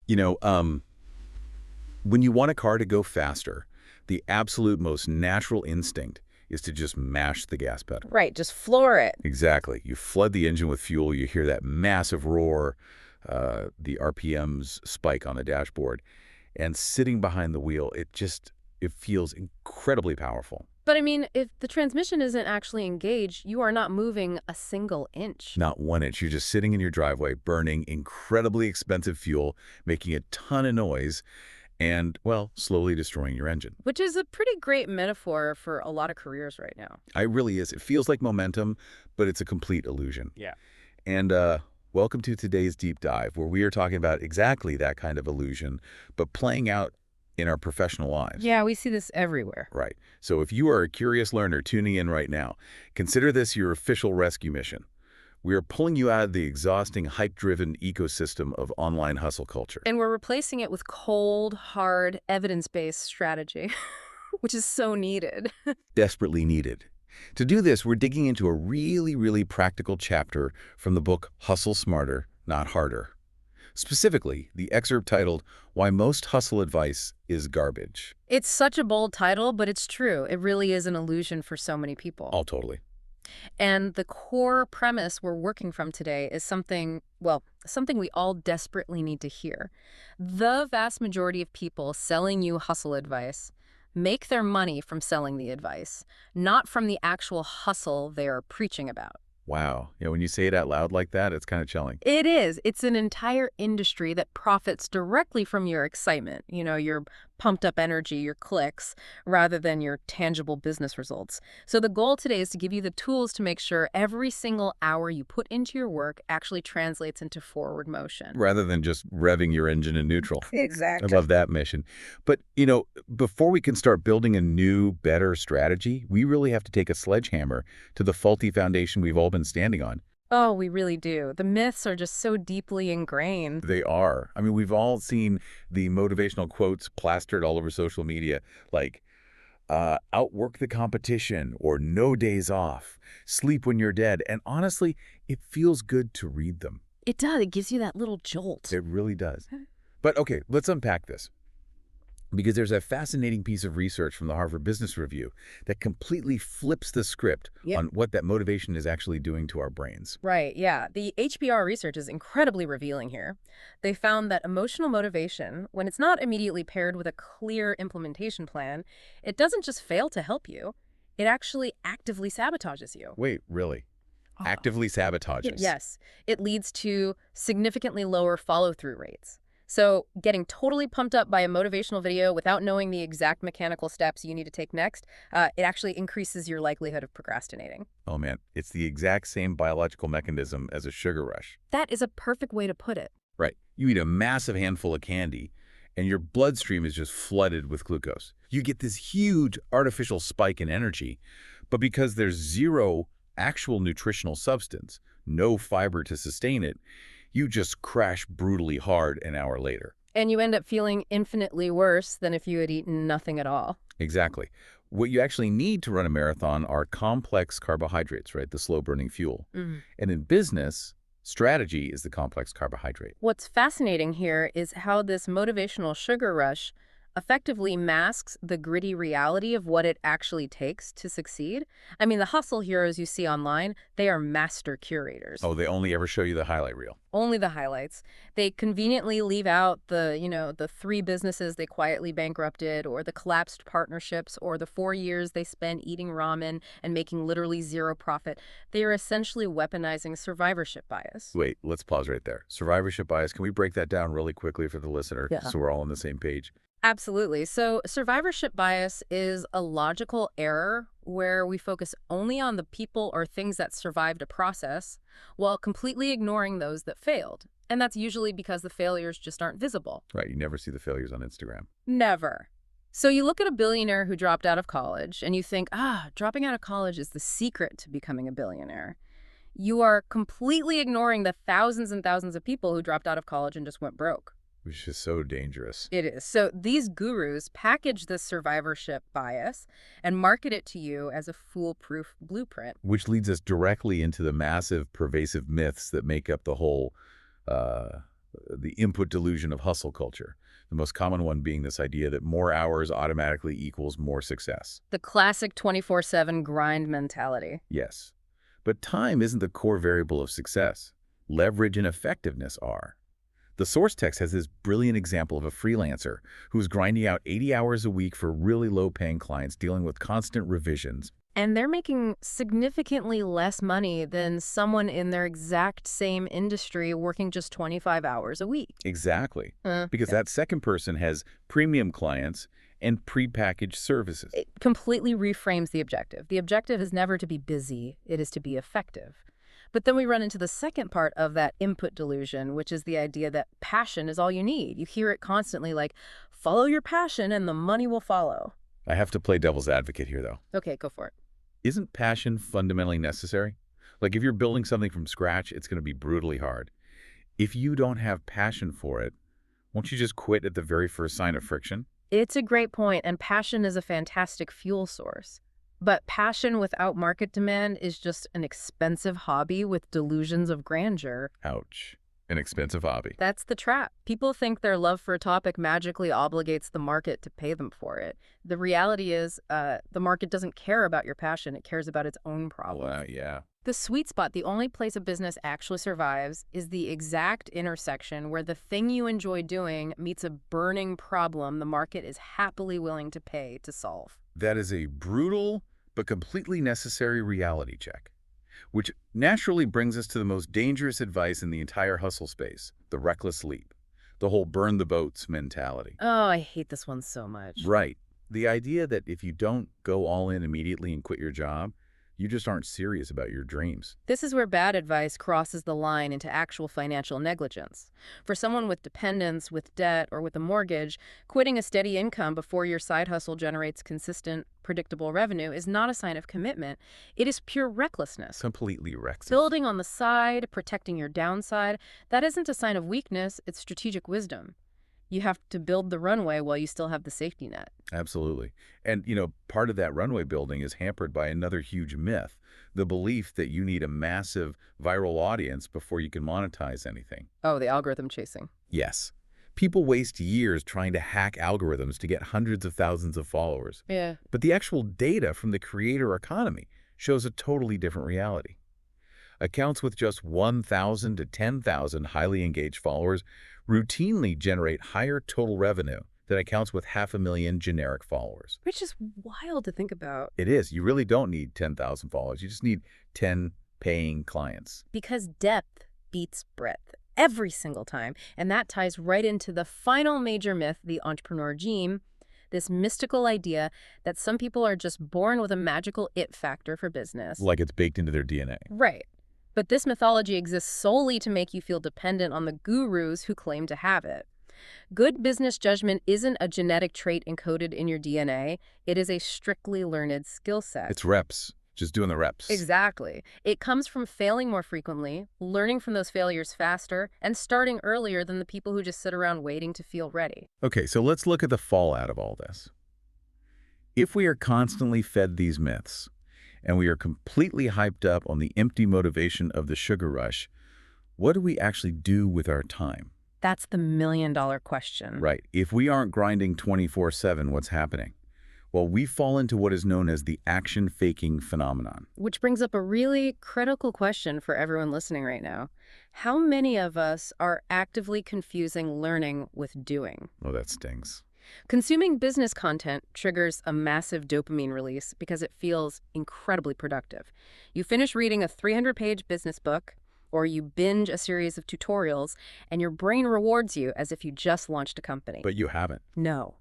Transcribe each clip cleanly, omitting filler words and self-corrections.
You know, when you want a car to go faster, the absolute most natural instinct is to just mash the gas pedal. Right, just floor it. Exactly. You flood the engine with fuel, you hear that massive roar, the RPMs spike on the dashboard, and sitting behind the wheel, it feels incredibly powerful. But I mean, if the transmission isn't actually engaged, you are not moving a single inch. Not 1 inch. You're just sitting in your driveway, burning incredibly expensive fuel, making a ton of noise, and, well, slowly destroying your engine. Which is a pretty great metaphor for a lot of careers right now. It really is. It feels like momentum, but it's a complete illusion. Yeah. And welcome to today's deep dive, where we are talking about exactly that kind of illusion, but playing out in our professional lives. Yeah, we see this everywhere. Right. So if you are a curious learner tuning in right now, consider this your official rescue mission. We are pulling you out of the exhausting, hype-driven ecosystem of online hustle culture. And we're replacing it with cold, hard, evidence-based strategy, which is so needed. Desperately needed. To do this, we're digging into a really, really practical chapter from the book Hustle Smarter, Not Harder. Specifically, the excerpt titled, Why Most Hustle Advice is Garbage. It's such a bold title, but it's true. It really is an illusion for so many people. Oh, totally. And the core premise we're working from today is something we all desperately need to hear. The vast majority of people selling you hustle advice make their money from selling the advice, not from the actual hustle they're preaching about. Wow. Yeah, when you say it out loud like that, it's kind of chilling. It is. It's an entire industry that profits directly from your excitement, your pumped up energy, your clicks, rather than your tangible business results. So the goal today is to give you the tools to make sure every single hour you put into your work actually translates into forward motion. Rather than just revving your engine in neutral. Exactly. I love that mission. But, before we can start building a new, better strategy, we really have to take a sledgehammer to the faulty foundation we've all been standing on. Oh, we really do. The myths are just so deeply ingrained. They are. I mean, we've all seen the motivational quotes plastered all over social media, like, outwork the competition, or no days off, sleep when you're dead. And honestly, it feels good to read them. It does. It gives you that little jolt. It really does. But okay, let's unpack this. Because there's a fascinating piece of research from the Harvard Business Review that completely flips the script on what that motivation is actually doing to our brains. Right, yeah. The HBR research is incredibly revealing here. They found that emotional motivation, when it's not immediately paired with a clear implementation plan, it doesn't just fail to help you, it actually actively sabotages you. Wait, really? Actively sabotages? Yes. It leads to significantly lower follow-through rates. So getting totally pumped up by a motivational video without knowing the exact mechanical steps you need to take next, it actually increases your likelihood of procrastinating. Oh man, it's the exact same biological mechanism as a sugar rush. That is a perfect way to put it. Right. You eat a massive handful of candy, and your bloodstream is just flooded with glucose. You get this huge artificial spike in energy, but because there's zero actual nutritional substance, no fiber to sustain it, you just crash brutally hard an hour later. And you end up feeling infinitely worse than if you had eaten nothing at all. Exactly. What you actually need to run a marathon are complex carbohydrates, right? The slow-burning fuel. And in business, strategy is the complex carbohydrate. What's fascinating here is how this motivational sugar rush effectively masks the gritty reality of what it actually takes to succeed. I mean, the hustle heroes you see online, they are master curators. Oh, they only ever show you the highlight reel. Only the highlights. They conveniently leave out the 3 businesses they quietly bankrupted, or the collapsed partnerships, or the 4 years they spent eating ramen and making literally zero profit. They are essentially weaponizing survivorship bias. Wait, let's pause right there. Survivorship bias, can we break that down really quickly for the listener so we're all on the same page? Absolutely. So survivorship bias is a logical error where we focus only on the people or things that survived a process while completely ignoring those that failed. And that's usually because the failures just aren't visible. Right. You never see the failures on Instagram. Never. So you look at a billionaire who dropped out of college and you think, dropping out of college is the secret to becoming a billionaire. You are completely ignoring the thousands and thousands of people who dropped out of college and just went broke. Which is so dangerous. It is. So these gurus package this survivorship bias and market it to you as a foolproof blueprint. Which leads us directly into the massive, pervasive myths that make up the whole the input delusion of hustle culture, the most common one being this idea that more hours automatically equals more success. The classic 24/7 grind mentality. Yes. But time isn't the core variable of success. Leverage and effectiveness are. The source text has this brilliant example of a freelancer who's grinding out 80 hours a week for really low-paying clients dealing with constant revisions. And they're making significantly less money than someone in their exact same industry working just 25 hours a week. Exactly. Because Yeah. that second person has premium clients and prepackaged services. It completely reframes the objective. The objective is never to be busy, it is to be effective. But then we run into the second part of that input delusion, which is the idea that passion is all you need. You hear it constantly like, follow your passion and the money will follow. I have to play devil's advocate here, though. Okay, go for it. Isn't passion fundamentally necessary? Like if you're building something from scratch, it's going to be brutally hard. If you don't have passion for it, won't you just quit at the very first sign of friction? It's a great point, and passion is a fantastic fuel source. But passion without market demand is just an expensive hobby with delusions of grandeur. Ouch. An expensive hobby. That's the trap. People think their love for a topic magically obligates the market to pay them for it. The reality is the market doesn't care about your passion. It cares about its own problems. Well, yeah. The sweet spot, the only place a business actually survives, is the exact intersection where the thing you enjoy doing meets a burning problem the market is happily willing to pay to solve. That is a brutal but completely necessary reality check, which naturally brings us to the most dangerous advice in the entire hustle space, the reckless leap, the whole burn the boats mentality. Oh, I hate this one so much. Right. The idea that if you don't go all in immediately and quit your job, you just aren't serious about your dreams. This is where bad advice crosses the line into actual financial negligence. For someone with dependents, with debt, or with a mortgage, quitting a steady income before your side hustle generates consistent, predictable revenue is not a sign of commitment. It is pure recklessness. Completely reckless. Building on the side, protecting your downside, that isn't a sign of weakness, it's strategic wisdom. You have to build the runway while you still have the safety net. Absolutely. And, part of that runway building is hampered by another huge myth, the belief that you need a massive viral audience before you can monetize anything. Oh, the algorithm chasing. Yes. People waste years trying to hack algorithms to get hundreds of thousands of followers. Yeah. But the actual data from the creator economy shows a totally different reality. Accounts with just 1,000 to 10,000 highly engaged followers routinely generate higher total revenue than accounts with 500,000 generic followers. Which is wild to think about. It is. You really don't need 10,000 followers. You just need 10 paying clients. Because depth beats breadth every single time. And that ties right into the final major myth, the entrepreneur gene, this mystical idea that some people are just born with a magical it factor for business. Like it's baked into their DNA. Right. But this mythology exists solely to make you feel dependent on the gurus who claim to have it. Good business judgment isn't a genetic trait encoded in your DNA. It is a strictly learned skill set. It's reps. Just doing the reps. Exactly. It comes from failing more frequently, learning from those failures faster, and starting earlier than the people who just sit around waiting to feel ready. Okay, so let's look at the fallout of all this. If we are constantly fed these myths, and we are completely hyped up on the empty motivation of the sugar rush, what do we actually do with our time? That's the million-dollar question. Right. If we aren't grinding 24/7, what's happening? Well, we fall into what is known as the action-faking phenomenon. Which brings up a really critical question for everyone listening right now. How many of us are actively confusing learning with doing? Oh, that stings. Consuming business content triggers a massive dopamine release because it feels incredibly productive. You finish reading a 300-page business book, or you binge a series of tutorials, and your brain rewards you as if you just launched a company. But you haven't. No.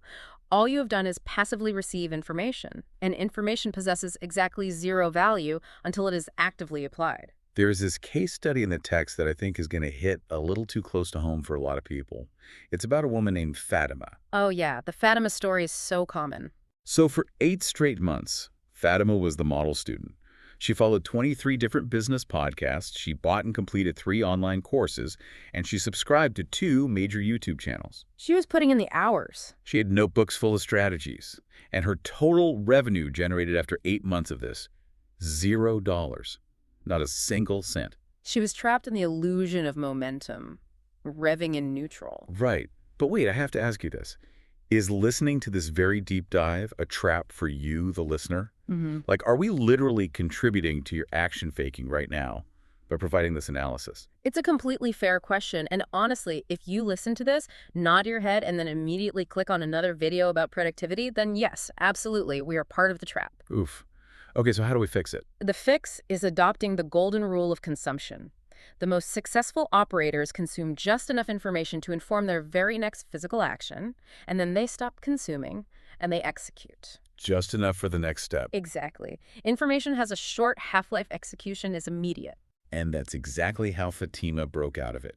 All you have done is passively receive information, and information possesses exactly zero value until it is actively applied. There's this case study in the text that I think is going to hit a little too close to home for a lot of people. It's about a woman named Fatima. Oh yeah, the Fatima story is so common. So for 8 straight months, Fatima was the model student. She followed 23 different business podcasts, she bought and completed 3 online courses, and she subscribed to 2 major YouTube channels. She was putting in the hours. She had notebooks full of strategies, and her total revenue generated after 8 months of this, $0. Not a single cent. She was trapped in the illusion of momentum, revving in neutral. Right. But wait, I have to ask you this. Is listening to this very deep dive a trap for you, the listener? Hmm. Like, are we literally contributing to your action faking right now by providing this analysis? It's a completely fair question. And honestly, if you listen to this, nod your head, and then immediately click on another video about productivity, then yes, absolutely, we are part of the trap. Oof. Okay, so how do we fix it? The fix is adopting the golden rule of consumption. The most successful operators consume just enough information to inform their very next physical action, and then they stop consuming and they execute. Just enough for the next step. Exactly. Information has a short half-life, execution is immediate. And that's exactly how Fatima broke out of it.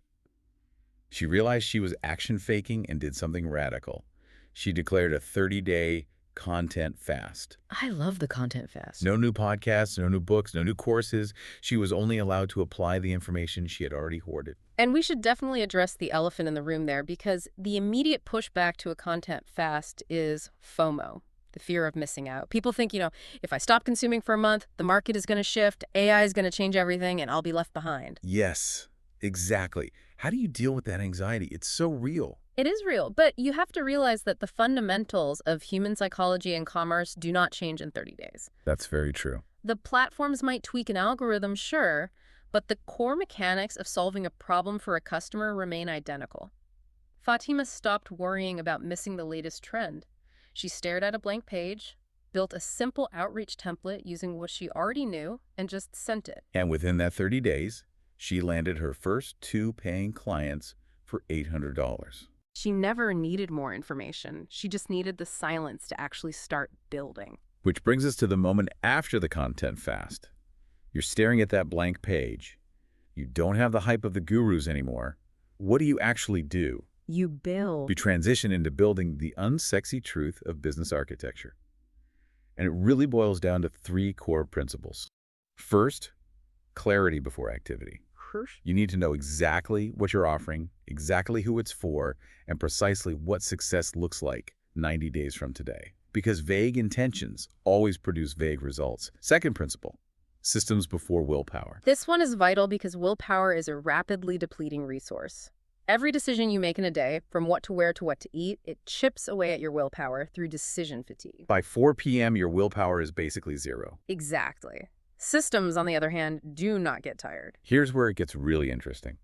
She realized she was action faking and did something radical. She declared a 30-day content fast. I love the content fast. No new podcasts, no new books, no new courses. She was only allowed to apply the information she had already hoarded. And we should definitely address the elephant in the room there, because the immediate pushback to a content fast is FOMO, the fear of missing out. People think, if I stop consuming for a month, the market is going to shift, AI is going to change everything, and I'll be left behind. Yes, exactly. How do you deal with that anxiety? It's so real. It is real, but you have to realize that the fundamentals of human psychology and commerce do not change in 30 days. That's very true. The platforms might tweak an algorithm, sure, but the core mechanics of solving a problem for a customer remain identical. Fatima stopped worrying about missing the latest trend. She stared at a blank page, built a simple outreach template using what she already knew, and just sent it. And within that 30 days, she landed her first 2 paying clients for $800. She never needed more information. She just needed the silence to actually start building. Which brings us to the moment after the content fast. You're staring at that blank page. You don't have the hype of the gurus anymore. What do you actually do? You build. You transition into building the unsexy truth of business architecture. And it really boils down to 3 core principles. First, clarity before activity. You need to know exactly what you're offering, exactly who it's for, and precisely what success looks like 90 days from today. Because vague intentions always produce vague results. Second principle, systems before willpower. This one is vital because willpower is a rapidly depleting resource. Every decision you make in a day, from what to wear to what to eat, it chips away at your willpower through decision fatigue. By 4 p.m., your willpower is basically 0. Exactly. Systems, on the other hand, do not get tired. Here's where it gets really interesting.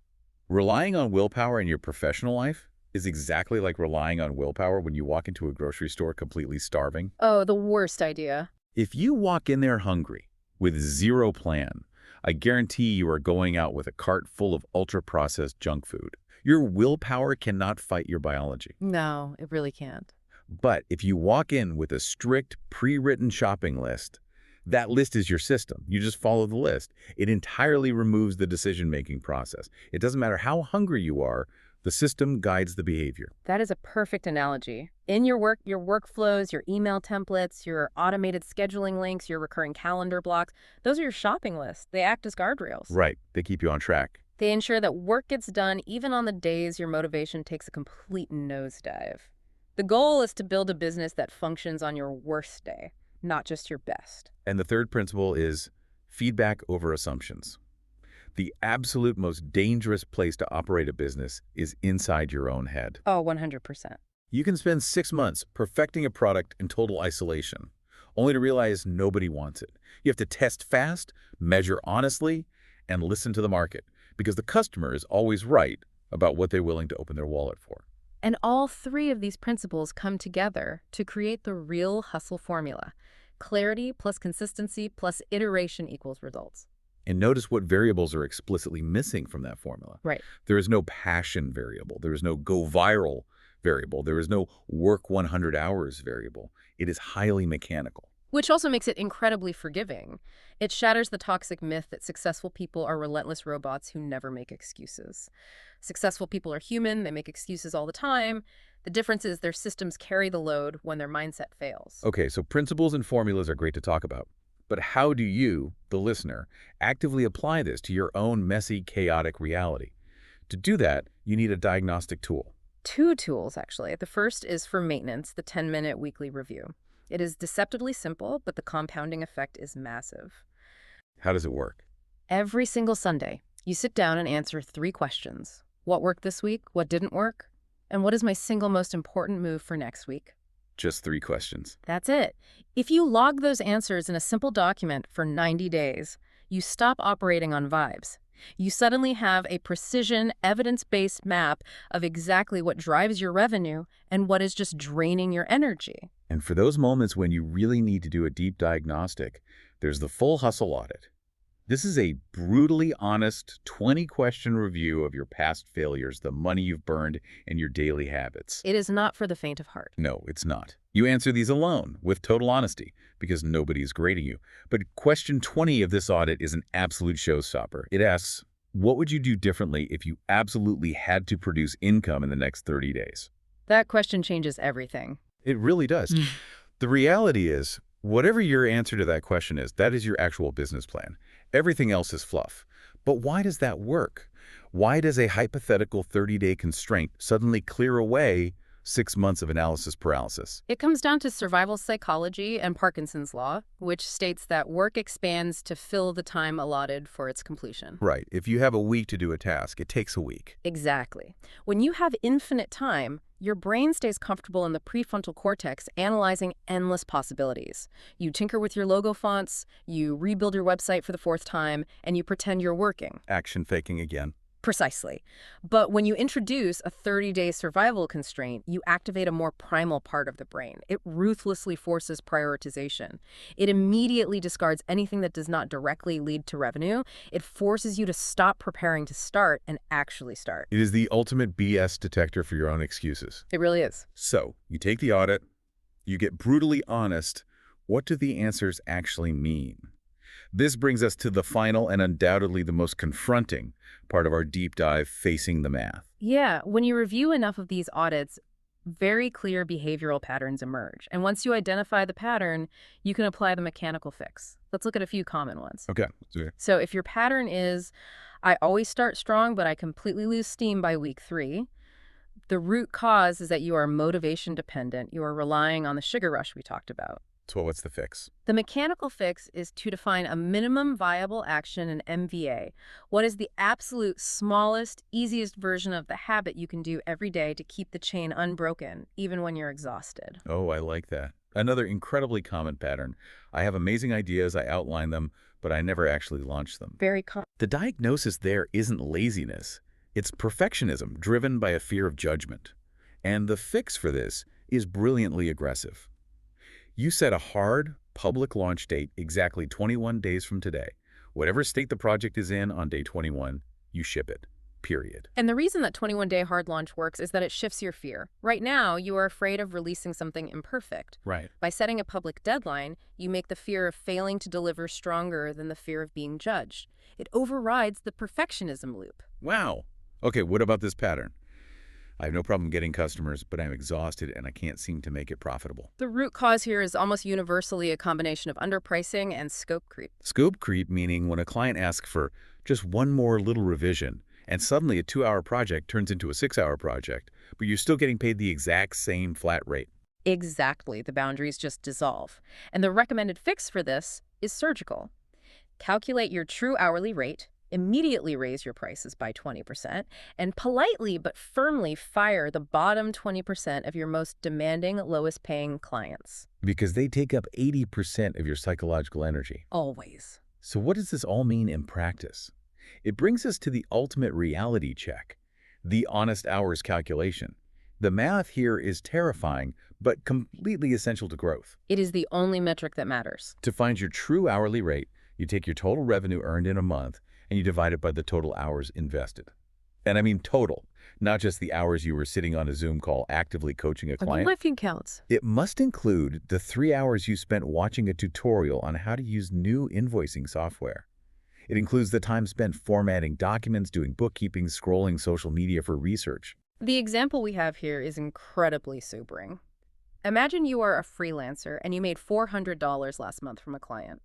Relying on willpower in your professional life is exactly like relying on willpower when you walk into a grocery store completely starving. Oh, the worst idea. If you walk in there hungry, with 0 plan, I guarantee you are going out with a cart full of ultra-processed junk food. Your willpower cannot fight your biology. No, it really can't. But if you walk in with a strict, pre-written shopping list, that list is your system. You just follow the list. It entirely removes the decision-making process. It doesn't matter how hungry you are, the system guides the behavior. That is a perfect analogy. In your work, your workflows, your email templates, your automated scheduling links, your recurring calendar blocks, those are your shopping lists. They act as guardrails. Right. They keep you on track. They ensure that work gets done even on the days your motivation takes a complete nosedive. The goal is to build a business that functions on your worst day, not just your best. And the third principle is feedback over assumptions. The absolute most dangerous place to operate a business is inside your own head. Oh, 100%. You can spend 6 months perfecting a product in total isolation, only to realize nobody wants it. You have to test fast, measure honestly, and listen to the market, because the customer is always right about what they're willing to open their wallet for. And all 3 of these principles come together to create the real hustle formula. Clarity plus consistency plus iteration equals results. And notice what variables are explicitly missing from that formula. Right. There is no passion variable. There is no go viral variable. There is no work 100 hours variable. It is highly mechanical. Which also makes it incredibly forgiving. It shatters the toxic myth that successful people are relentless robots who never make excuses. Successful people are human. They make excuses all the time. The difference is their systems carry the load when their mindset fails. Okay, so principles and formulas are great to talk about. But how do you, the listener, actively apply this to your own messy, chaotic reality? To do that, you need a diagnostic tool. 2 tools, actually. The first is for maintenance, the 10-minute weekly review. It is deceptively simple, but the compounding effect is massive. How does it work? Every single Sunday, you sit down and answer 3 questions. What worked this week? What didn't work? And what is my single most important move for next week? Just 3 questions. That's it. If you log those answers in a simple document for 90 days, you stop operating on vibes. You suddenly have a precision, evidence-based map of exactly what drives your revenue and what is just draining your energy. And for those moments when you really need to do a deep diagnostic, there's the full hustle audit. This is a brutally honest 20-question review of your past failures, the money you've burned, and your daily habits. It is not for the faint of heart. No, it's not. You answer these alone, with total honesty, because nobody's grading you. But question 20 of this audit is an absolute showstopper. It asks, what would you do differently if you absolutely had to produce income in the next 30 days? That question changes everything. It really does. The reality is, whatever your answer to that question is, that is your actual business plan. Everything else is fluff. But why does that work? Why does a hypothetical 30-day constraint suddenly clear away 6 months of analysis paralysis? It comes down to survival psychology and Parkinson's law, which states that work expands to fill the time allotted for its completion. Right. If you have a week to do a task, it takes a week. Exactly. When you have infinite time, your brain stays comfortable in the prefrontal cortex analyzing endless possibilities. You tinker with your logo fonts, you rebuild your website for the 4th time, and you pretend you're working. Action faking again. Precisely. But when you introduce a 30-day survival constraint, you activate a more primal part of the brain. It ruthlessly forces prioritization. It immediately discards anything that does not directly lead to revenue. It forces you to stop preparing to start and actually start. It is the ultimate BS detector for your own excuses. It really is. So, you take the audit, you get brutally honest. What do the answers actually mean? This brings us to the final and undoubtedly the most confronting part of our deep dive, facing the math. Yeah, when you review enough of these audits, very clear behavioral patterns emerge. And once you identify the pattern, you can apply the mechanical fix. Let's look at a few common ones. Okay. So if your pattern is, I always start strong, but I completely lose steam by week 3, the root cause is that you are motivation dependent. You are relying on the sugar rush we talked about. So what's the fix? The mechanical fix is to define a minimum viable action, an MVA. What is the absolute smallest, easiest version of the habit you can do every day to keep the chain unbroken, even when you're exhausted? Oh, I like that. Another incredibly common pattern. I have amazing ideas, I outline them, but I never actually launch them. Very common. The diagnosis there isn't laziness. It's perfectionism driven by a fear of judgment. And the fix for this is brilliantly aggressive. You set a hard, public launch date exactly 21 days from today. Whatever state the project is in on day 21, you ship it, period. And the reason that 21-day hard launch works is that it shifts your fear. Right now, you are afraid of releasing something imperfect. Right. By setting a public deadline, you make the fear of failing to deliver stronger than the fear of being judged. It overrides the perfectionism loop. Wow. Okay, what about this pattern? I have no problem getting customers, but I'm exhausted and I can't seem to make it profitable. The root cause here is almost universally a combination of underpricing and scope creep. Scope creep meaning when a client asks for just one more little revision, and suddenly a 2-hour project turns into a 6-hour project, but you're still getting paid the exact same flat rate. Exactly. The boundaries just dissolve. And the recommended fix for this is surgical. Calculate your true hourly rate, immediately raise your prices by 20%, and politely but firmly fire the bottom 20% of your most demanding, lowest paying clients. Because they take up 80% of your psychological energy. Always. So what does this all mean in practice? It brings us to the ultimate reality check, the honest hours calculation. The math here is terrifying, but completely essential to growth. It is the only metric that matters. To find your true hourly rate, you take your total revenue earned in a month, and you divide it by the total hours invested. And I mean total, not just the hours you were sitting on a Zoom call actively coaching a client. Every counts. It must include the 3 hours you spent watching a tutorial on how to use new invoicing software. It includes the time spent formatting documents, doing bookkeeping, scrolling social media for research. The example we have here is incredibly sobering. Imagine you are a freelancer and you made $400 last month from a client.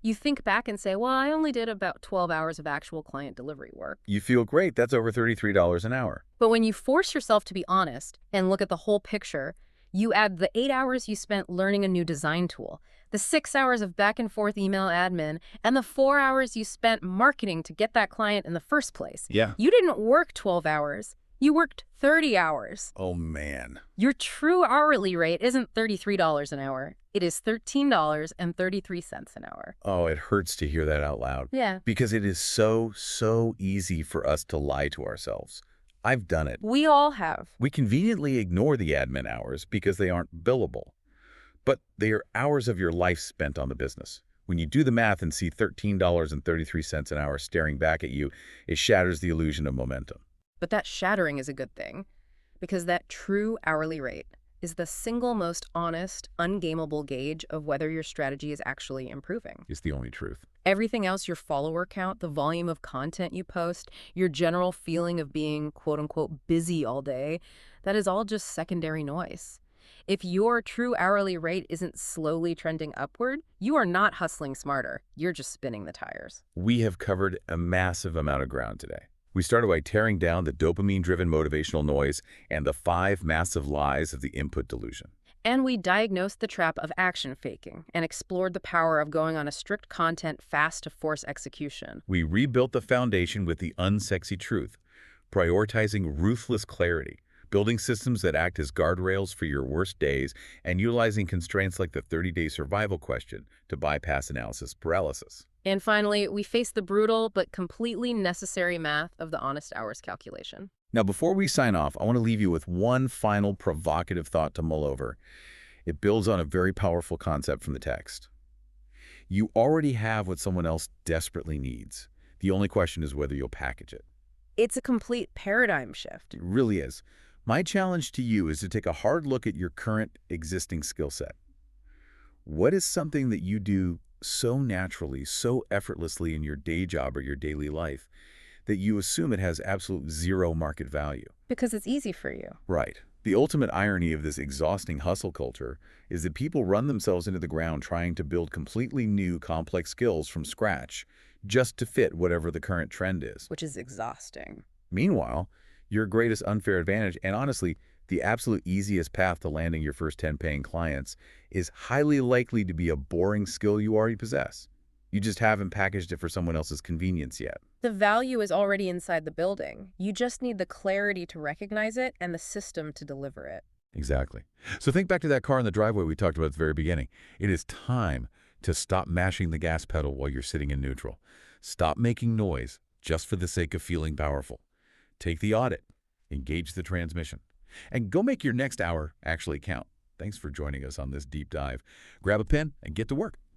You think back and say, well, I only did about 12 hours of actual client delivery work. You feel great. That's over $33 an hour. But when you force yourself to be honest and look at the whole picture, You add the 8 hours you spent learning a new design tool, the 6 hours of back and forth email admin, and the 4 hours you spent marketing to get that client in the first place. Yeah. You didn't work 12 hours. You worked 30 hours. Oh, man. Your true hourly rate isn't $33 an hour. It is $13.33 an hour. Oh, it hurts to hear that out loud. Yeah. Because it is so easy for us to lie to ourselves. I've done it. We all have. We conveniently ignore the admin hours because they aren't billable. But they are hours of your life spent on the business. When you do the math and see $13.33 an hour staring back at you, it shatters the illusion of momentum. But that shattering is a good thing, because that true hourly rate is the single most honest, ungameable gauge of whether your strategy is actually improving. It's the only truth. Everything else, your follower count, the volume of content you post, your general feeling of being quote-unquote busy all day, that is all just secondary noise. If your true hourly rate isn't slowly trending upward, you are not hustling smarter. You're just spinning the tires. We have covered a massive amount of ground today. We started by tearing down the dopamine-driven motivational noise and the 5 massive lies of the input delusion. And we diagnosed the trap of action faking and explored the power of going on a strict content fast to force execution. We rebuilt the foundation with the unsexy truth, prioritizing ruthless clarity, building systems that act as guardrails for your worst days, and utilizing constraints like the 30-day survival question to bypass analysis paralysis. And finally, we faced the brutal but completely necessary math of the honest hours calculation. Now, before we sign off, I want to leave you with one final provocative thought to mull over. It builds on a very powerful concept from the text. You already have what someone else desperately needs. The only question is whether you'll package it. It's a complete paradigm shift. It really is. My challenge to you is to take a hard look at your current existing skill set. What is something that you do so naturally, so effortlessly in your day job or your daily life that you assume it has absolute zero market value? Because it's easy for you. Right. The ultimate irony of this exhausting hustle culture is that people run themselves into the ground trying to build completely new, complex skills from scratch just to fit whatever the current trend is. Which is exhausting. Meanwhile, your greatest unfair advantage, and honestly, the absolute easiest path to landing your first 10 paying clients, is highly likely to be a boring skill you already possess. You just haven't packaged it for someone else's convenience yet. The value is already inside the building. You just need the clarity to recognize it and the system to deliver it. Exactly. So think back to that car in the driveway we talked about at the very beginning. It is time to stop mashing the gas pedal while you're sitting in neutral. Stop making noise just for the sake of feeling powerful. Take the audit, engage the transmission, and go make your next hour actually count. Thanks for joining us on this deep dive. Grab a pen and get to work.